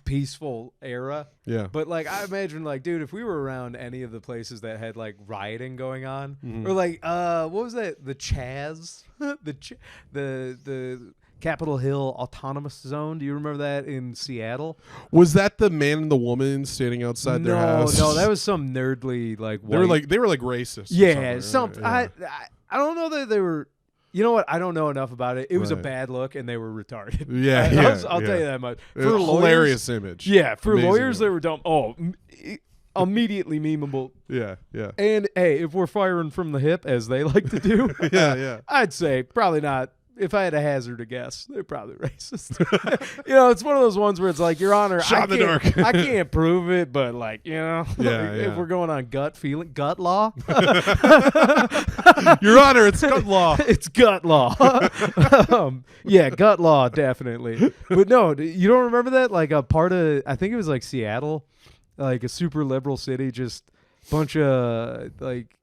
peaceful era. Yeah. But like I imagine like, dude, if we were around any of the places that had like rioting going on, or like what was that? The Chaz, the Capitol Hill Autonomous Zone. Do you remember that in Seattle? Was that the man and the woman standing outside their house? No, that was some nerdly like. They were like racist. Yeah, something. I don't know that they were. You know what? I don't know enough about it. It was a bad look, and they were retarded. Yeah, I'll tell you that much. For hilarious image. Yeah, for Amazing lawyers, image. they were dumb. Oh, immediately memeable. Yeah. And hey, if we're firing from the hip, as they like to do, yeah. I'd say probably not. if I had to hazard a guess, they're probably racist. It's one of those ones where it's like, Your Honor, Shot in the dark. I can't prove it, but like, if we're going on gut law. Your Honor, it's gut law. It's gut law. Gut law, definitely. But no, you don't remember that? Like a part of, I think it was like Seattle, like a super liberal city, just bunch of like,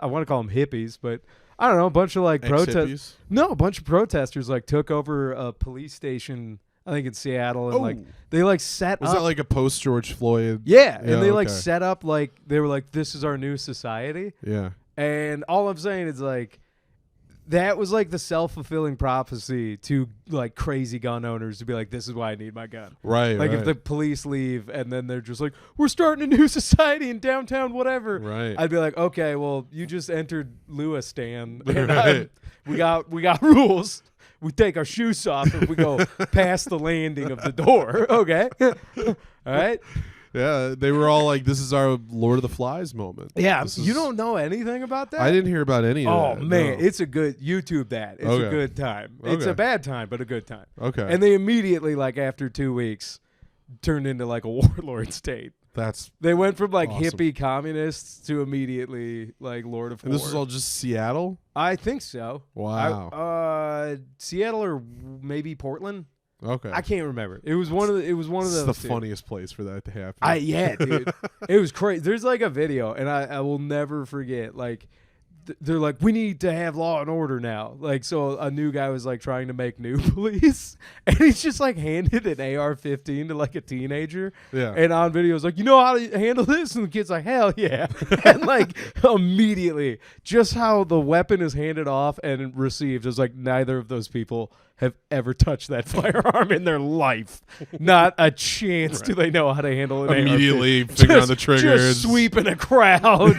I want to call them hippies, but I don't know, a bunch of like protesters. No, a bunch of protesters like took over a police station, I think in Seattle, and like they like set up. Was that like a post George Floyd? Yeah, and they like set up like they were like, this is our new society. Yeah. And all I'm saying is like that was like the self-fulfilling prophecy to like crazy gun owners to be like, this is why I need my gun. Right. Like if the police leave and then they're just like, we're starting a new society in downtown, whatever. Right. I'd be like, okay, well, you just entered Lewistan. Right. We got rules. We take our shoes off and we go past the landing of the door. Okay. All right. Yeah, they were all like, this is our Lord of the Flies moment. Yeah, you don't know anything about that? I didn't hear about any of that. Oh, man, no. it's a good YouTube that. It's a good time. It's a bad time, but a good time. Okay. And they immediately, like after 2 weeks, turned into like a warlord state. They went from like awesome. Hippie communists to immediately like Lord of War. And this was all just Seattle? I think so. Wow. Seattle or maybe Portland. Okay. I can't remember. It was one of those. It's the funniest place for that to happen. Dude. It was crazy. There's like a video, and I will never forget. Like, they're like, we need to have law and order now. Like, so a new guy was like trying to make new police, and he's just like handed an AR-15 to like a teenager. Yeah. And on video, it's like, you know how to handle this? And the kid's like, hell yeah. And like immediately, just how the weapon is handed off and received is like neither of those people have ever touched that firearm in their life. Not a chance do they know how to handle it. Immediately finger on the triggers. Just sweeping a crowd.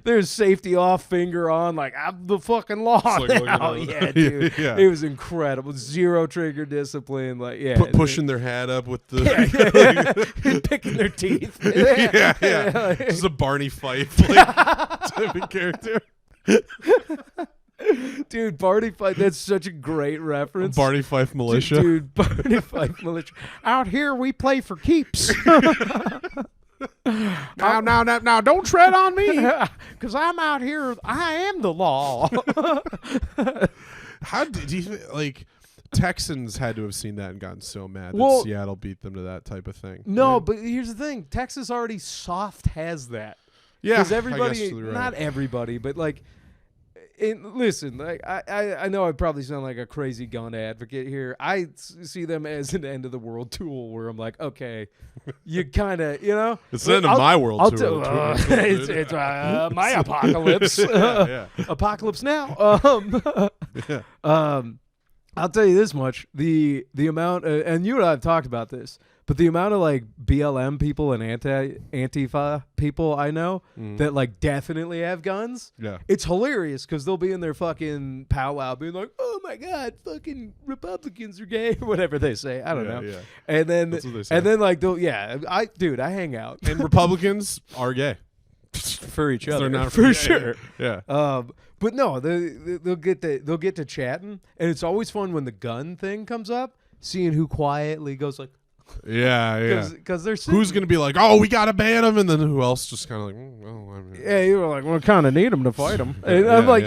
There's safety off, finger on, like, I'm the fucking law now. Yeah, dude. Yeah. It was incredible. Zero trigger discipline. Like, pushing their hat up with the... picking their teeth. Yeah. This is a Barney Fife type of character. Dude, Barney Fife, that's such a great reference. Barney Fife militia. Dude, Barney Fife militia. Out here, we play for keeps. Now, don't tread on me. Because I'm out here, I am the law. How did you, like, Texans had to have seen that and gotten so mad that Seattle beat them to that type of thing. No, but here's the thing. Texas already soft has that. Yeah, because everybody, right. Not everybody, but like, listen, like I know I probably sound like a crazy gun advocate here. I see them as an end of the world tool where I'm like, okay, you kind of, it's the end of my world tool. It's my apocalypse. Apocalypse now. I'll tell you this much: the amount, and you and I have talked about this, but the amount of like BLM people and Antifa people I know that like definitely have guns, it's hilarious because they'll be in their fucking powwow being like, "Oh my god, fucking Republicans are gay," or whatever they say. I don't know. Yeah. And then like they'll I hang out and Republicans are gay for each other. They're not for sure. Yeah. But no, they'll get to chatting, and it's always fun when the gun thing comes up, seeing who quietly goes like, because they're who's gonna be like, oh, we gotta ban them, and then who else just kind of like, well, I mean, you were like, well, kind of need them to fight them, and I'm like,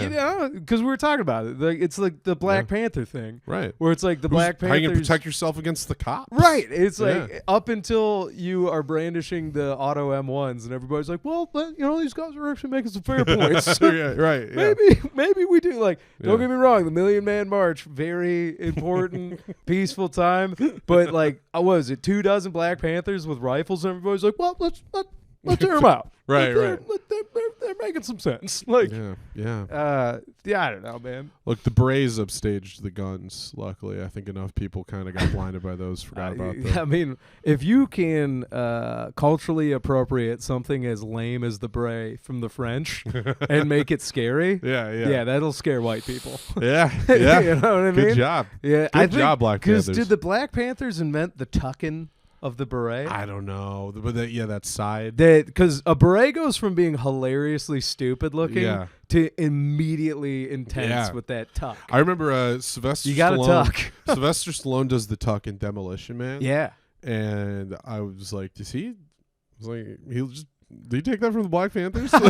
because we were talking about it, like it's like the Black Panther thing, right? Where it's like the Black Panthers, how you can protect yourself against the cops, right? It's like up until you are brandishing the auto M1s, and everybody's like, well, but, these guys are actually making some fair points. Right. Maybe we do. Like, don't get me wrong, the Million Man March, very important, peaceful time, but like, what was it, 24 Black Panthers with rifles, and everybody's like, well, let's hear them out. Right. They're making some sense. Like, I don't know, man. Look, the Braves upstaged the guns. Luckily, I think enough people kind of got blinded by those, forgot about them. I mean, if you can culturally appropriate something as lame as the bray from the French and make it scary, that'll scare white people. Yeah. You know what I mean? Good job. Yeah, Good job, Black Panthers. Because did the Black Panthers invent the tucking of the beret? I don't know, but that side. Because a beret goes from being hilariously stupid looking Yeah. to immediately intense Yeah. with that tuck. I remember Sylvester. You got a Stallone, tuck. Sylvester Stallone does the tuck in Demolition Man. Yeah. And I was like, does he? I was like, he'll just. Did you take that from the Black Panthers? Are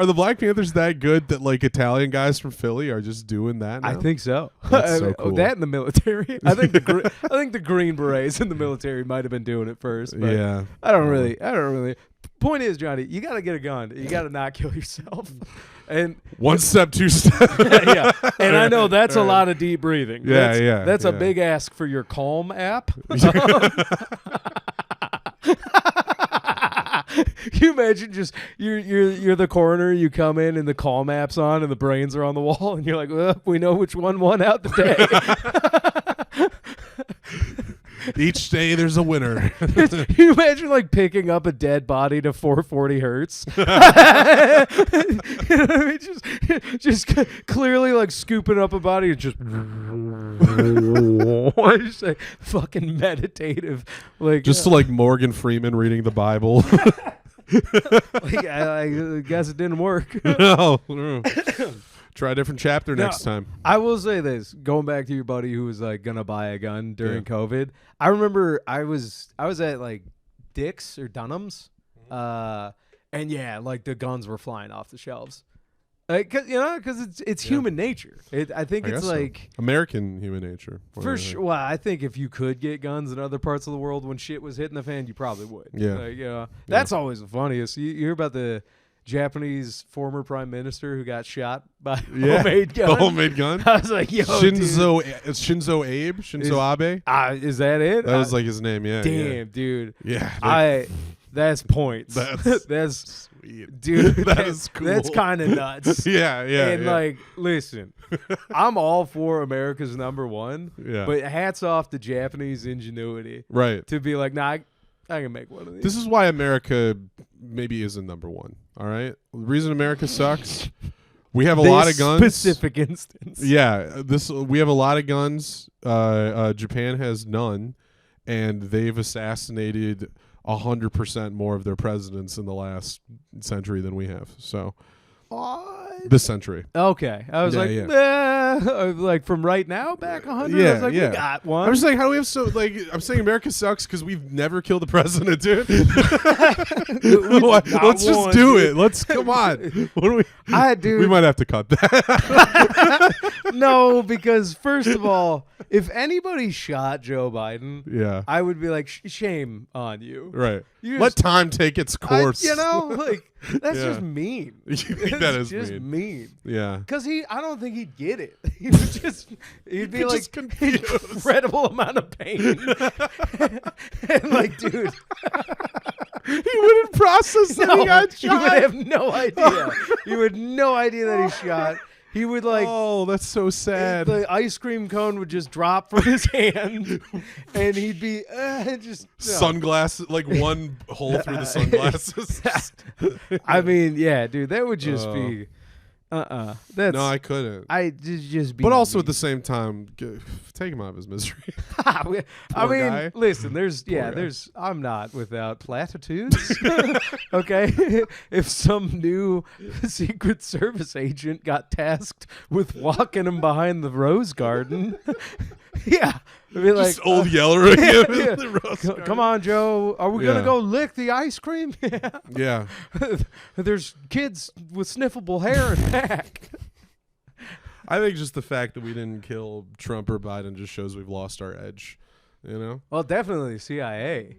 the Black Panthers that good that like Italian guys from Philly are just doing that now? I think so. That's so cool. That in the military. I think the Green Berets in the military might have been doing it first. But Yeah. I don't really. Point is, Johnny, you got to get a gun. You got to not kill yourself. And One step, two step. yeah, and I know that's a lot of deep breathing. Yeah, That's yeah. a big ask for your Calm app. Can you imagine just you're the coroner, you come in and the Calm app's on and the brains are on the wall and you're like, well, we know which one won out today. Each day there's a winner. Can you imagine like picking up a dead body to 440 hertz? You know what I mean? Just clearly like scooping up a body and just like fucking meditative, like Just to like Morgan Freeman reading the Bible. like, I guess it didn't work. No. Try a different chapter No. next time. I will say this, going back to your buddy who was like gonna buy a gun during COVID. I remember I was at like Dick's or Dunham's, and yeah, like the guns were flying off the shelves. Because it's human nature. I think I it's guess so. like American human nature. for sure. Well, I think if you could get guns in other parts of the world when shit was hitting the fan, you probably would. Yeah. That's always the funniest. You hear about the Japanese former prime minister who got shot by a homemade gun. A homemade gun? I was like, yo, Shinzo Abe? Shinzo Abe? is that it? That was like his name, yeah. damn, dude. Yeah. That's points. That's sweet. Dude. That is cool. That's kind of nuts. Yeah. And like, listen, I'm all for America's number one, Yeah. but hats off to Japanese ingenuity Right. to be like, nah, I can make one of these. This is why America maybe isn't number one. All right. The reason America sucks, we have a lot of guns. Specific instance. Yeah. We have a lot of guns. Japan has none, and they've assassinated 100% more of their presidents in the last century than we have. So this century. Okay. I was like from right now back 100. I was like, we got one. I'm just like, how do we have so like? I'm saying America sucks because we've never killed the president, dude. Let's just do it. Let's come on. What do we? We might have to cut that. No, because first of all, if anybody shot Joe Biden, Yeah. I would be like, shame on you. Right. You Let just- time take its course. Like that's Yeah. just mean. That is just mean. mean. Yeah. Because I don't think he'd get it. He would just, he'd be like just confused. incredible amount of pain. And like, dude, He wouldn't process that he got you would shot. have no idea. You had no idea that he shot. He would like. Oh, that's so sad. The ice cream cone would just drop from his hand, and he'd be just Sunglasses, like one hole through the sunglasses. I mean, yeah, dude, that would just be, That's No, I couldn't. I just be. But also at the same time, take him out of his misery. I mean, guy. listen, there's. I'm not without platitudes. Okay, if some new Secret Service agent got tasked with walking him behind the rose garden, yeah, I'd be like, Just old Yeller again. yeah. The Rose Garden. Come on, Joe. Are we gonna go lick the ice cream? Yeah. There's kids with sniffable hair in back. I think just the fact that we didn't kill Trump or Biden just shows we've lost our edge. You know? Well, definitely CIA.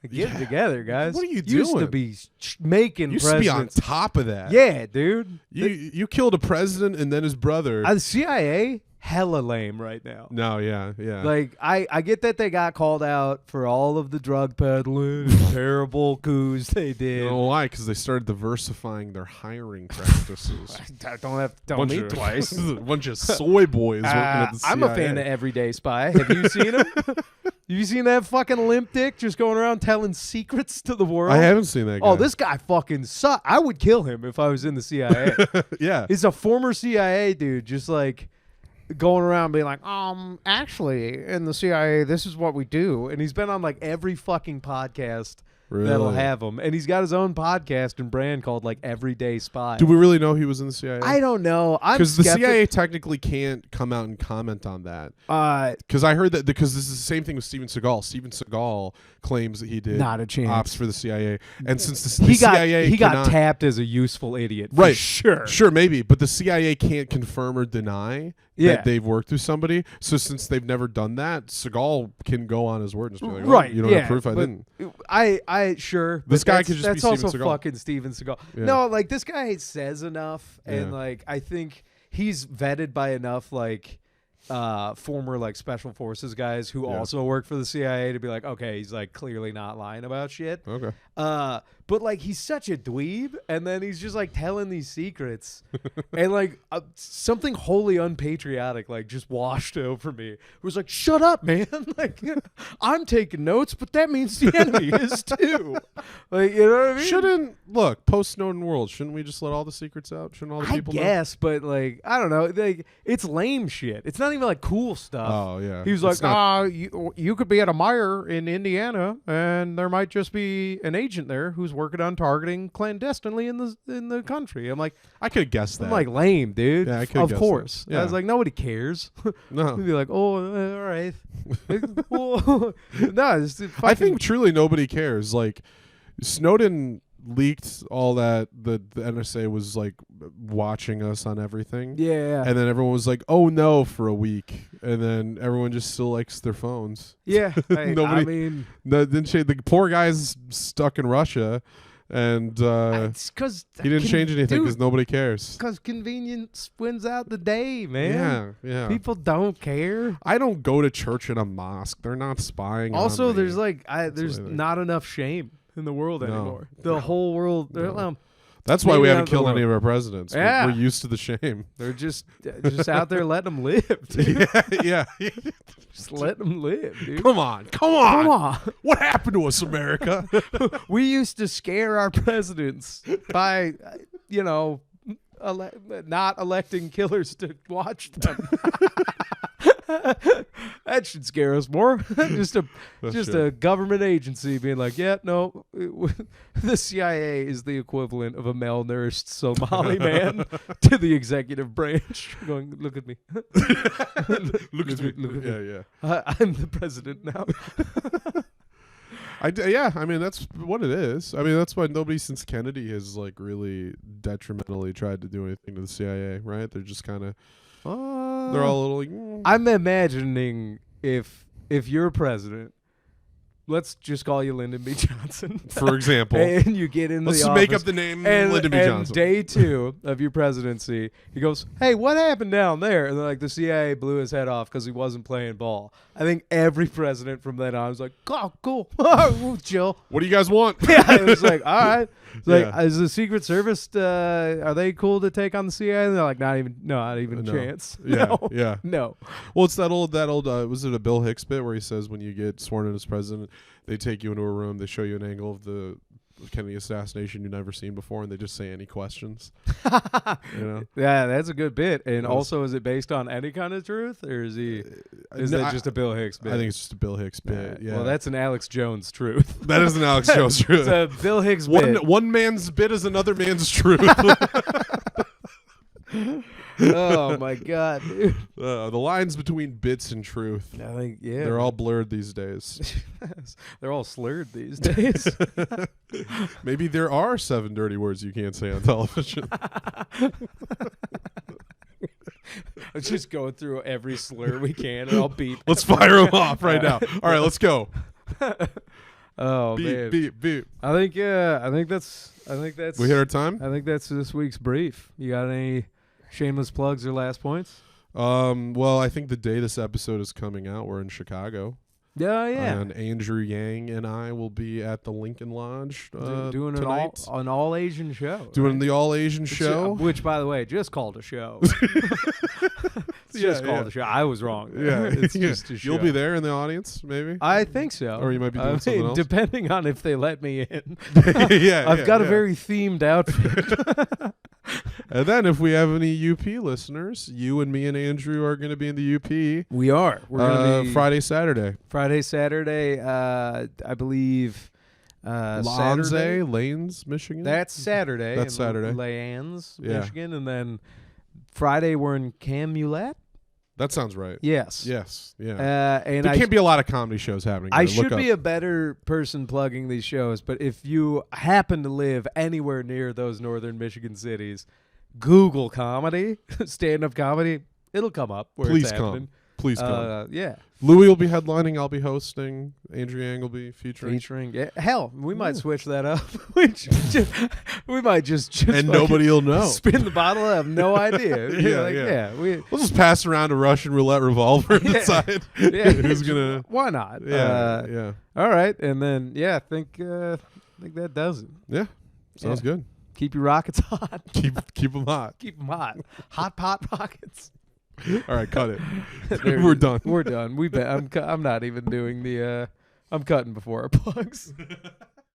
Get it together, guys. What are you Used to doing? be making Used to be on presidents. top of that. Yeah, dude. You killed a president and then his brother. The CIA, hella lame right now. No, yeah. Like, I get that they got called out for all of the drug peddling and terrible coups they did. You know why? Because they started diversifying their hiring practices. Don't have to tell me twice. A bunch of soy boys working at the CIA. I'm a fan of Everyday Spy. Have you seen him? Have you seen that fucking limp dick just going around telling secrets to the world? I haven't seen that guy. Oh, this guy fucking sucks. I would kill him if I was in the CIA. Yeah. He's a former CIA dude, just like going around being like, actually, in the CIA, this is what we do. And he's been on like every fucking podcast that'll have him. And he's got his own podcast and brand called like Everyday Spy. Do we really know he was in the CIA? I don't know. Because the CIA technically can't come out and comment on that. Because I heard that because this is the same thing with Steven Seagal. Steven Seagal claims that he did not a chance ops for the CIA, and since the CIA got tapped as a useful idiot, right? Sure, maybe, but the CIA can't confirm or deny that they've worked with somebody. So since they've never done that, Seagal can go on his word and just be like, right? You don't have proof. I didn't. This guy could just that's be Steven also Seagal. fucking Steven Seagal. Yeah. No, like this guy says enough, and like I think he's vetted by enough like former like special forces guys who also work for the CIA to be like, okay, he's like clearly not lying about shit. Okay. But like he's such a dweeb, and then he's just like telling these secrets, and like something wholly unpatriotic like just washed over me. It was like, shut up, man! Like I'm taking notes, but that means the enemy is too. Like, you know what I mean? Post Snowden world, shouldn't we just let all the secrets out? Shouldn't all the people know? I guess, but like I don't know, like it's lame shit. It's not even like cool stuff. Oh yeah. He was like, you could be at a Meijer in Indiana, and there might just be an agent there who's working on targeting clandestinely in the country. I'm like, I could have guessed that. I'm like, lame, dude. Yeah, I could of guess course. that. Yeah. I was like, nobody cares. No. He'd be like, oh, all right. No, it's fucking, I think truly nobody cares. Like Snowden leaked all that the NSA was like watching us on everything. Yeah. And then everyone was like, "Oh no," for a week, and then everyone just still likes their phones. Yeah. Nobody. I mean, the poor guy's stuck in Russia, and it's because he didn't change anything because nobody cares. Because convenience wins out the day, man. Yeah. People don't care. I don't go to church in a mosque. They're not spying. Also, on me. there's like there's not enough shame in the world anymore. The whole world. That's why we haven't not the killed any world. of our presidents. Yeah. We're used to the shame. They're just out there letting them live. Dude. Yeah. Just let them live, dude. Come on. Come on. What happened to us, America? We used to scare our presidents by, not electing killers to watch them. That should scare us more. just a government agency being like, yeah, no, the CIA is the equivalent of a malnourished Somali man to the executive branch. Going, look at me. Look at me. Yeah. I'm the president now. I mean, that's what it is. I mean, that's why nobody since Kennedy has like really detrimentally tried to do anything to the CIA, right? They're just kind of they're all a little like, I'm imagining if you're president, let's just call you Lyndon B. Johnson, for example, and you get in let's the make office, up the name and Lyndon B. Johnson. Day 2 of your presidency, he goes, "Hey, what happened down there?" And then like the CIA blew his head off because he wasn't playing ball. I think every president from then on was like, "Oh, cool, chill." What do you guys want? Yeah, it was like, all right. It's like, Yeah. is the Secret Service, are they cool to take on the CIA? And they're like, not even a No. chance. Yeah, No. yeah. No. Well, it's that old. Was it a Bill Hicks bit where he says when you get sworn in as president, they take you into a room, they show you an angle of the Kennedy assassination you've never seen before, and they just say any questions. Yeah, that's a good bit. And Yes. also, is it based on any kind of truth, or is that just a Bill Hicks bit? I think it's just a Bill Hicks bit. Yeah. Well, that's an Alex Jones truth. That is an Alex Jones truth. It's a Bill Hicks bit. One man's bit is another man's truth. Oh my God, dude. The lines between bits and truth. I think They're all blurred these days. they're all slurred these days. Maybe there are 7 dirty words you can't say on television. I'm just going through every slur we can, and I'll beep. Let's fire them off right now. All right, let's go. Oh Beep, man, beep, beep. I think that's. We hit our time? I think that's this week's brief. You got any shameless plugs or last points? Well, I think the day this episode is coming out, we're in Chicago. Yeah. And Andrew Yang and I will be at the Lincoln Lodge doing tonight. an all Asian show. Doing right? the all Asian show. Which, by the way, just called a show. It's just called a show. I was wrong. Yeah, It's just a show. You'll be there in the audience, maybe. I think so. Or you might be doing something else. Depending on if they let me in. Yeah, I've got a very themed outfit. And then if we have any UP listeners, you and me and Andrew are going to be in the UP. We are. We're going to be Friday, Saturday. Friday, Saturday. I believe. Saturday, Lanes, Michigan. That's Saturday. That's Saturday. Lanes, Yeah. Michigan, and then Friday we're in Camulet. That sounds right. Yes. Yes. Yeah. And There can't be a lot of comedy shows happening. I there. Look should be up. a better person plugging these shows, but if you happen to live anywhere near those northern Michigan cities, Google comedy, stand-up comedy. It'll come up where Please it's happening. Please come. Yeah. Louis will be headlining. I'll be hosting. Andrew Yang will be featuring. Yeah. Hell, we might switch that up. we might just And nobody will know. Spin the bottle. I have no idea. Yeah. We'll We'll just pass around a Russian roulette revolver and Yeah. decide Yeah. who's gonna. Why not? Yeah. All right, and then I think that does it. Yeah. Sounds good. Keep your rockets hot. Keep them hot. Keep them hot. Hot pot rockets. All right, cut it. There We're it is. done. We're done. I'm not even doing the. I'm cutting before our plugs.